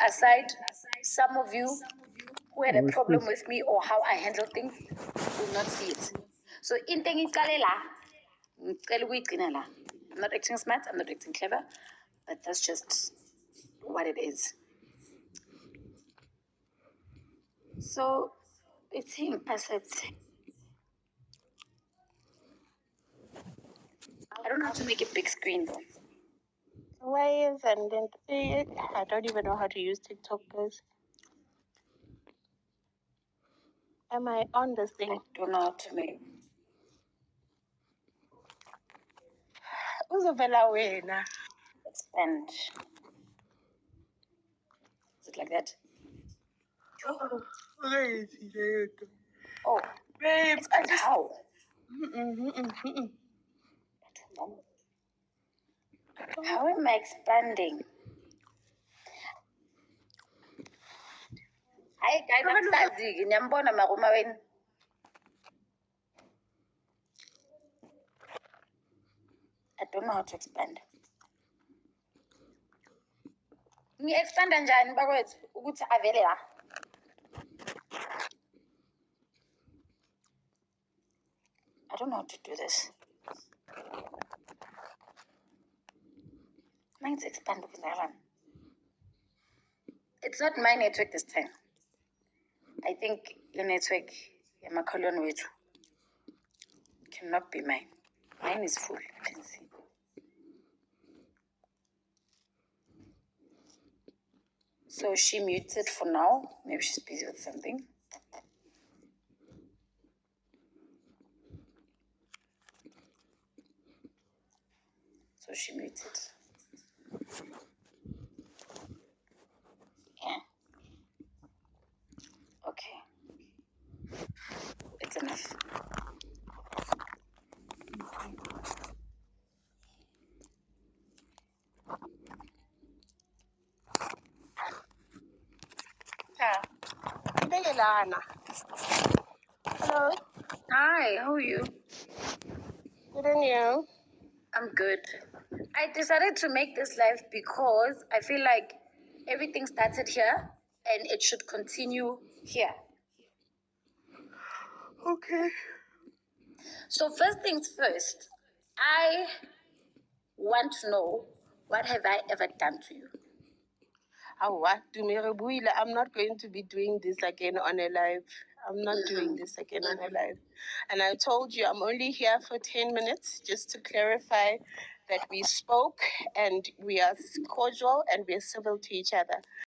aside some of you who had a problem with me or how I handle things, will not see it. So in I'm not acting smart, I'm not acting clever, but that's just what it is. So it's him, I don't know how to make a big screen though. Why isn't it? I don't even know how to use TikTok, guys. Am I on this thing? I don't know how to make. Uzovela wena. Expand. Is it like that? Oh, Babe, expand how? How am I expanding? Hayi guys, akusazi-ke niyambona maruma wenu. I don't know how to expand. Ngi-expanda njani bakwethu ukuthi avele la? I don't know how to do this. Mine's expand ukwenzakalani? It's not my network this time. I think the network yamakholwane wethu cannot be mine. Mine is full, you can see. So she muted for now. Maybe she's busy with something. So she muted. Yeah. Okay. It's enough. Hello. Hi, how are you? Good on you. I'm good. I decided to make this live because I feel like everything started here and it should continue here. Okay. So first things first, I want to know, what have I ever done to you? I'm not going to be doing this again on a live. I'm not doing this again on a live. And I told you I'm only here for 10 minutes just to clarify that we spoke and we are cordial and we are civil to each other.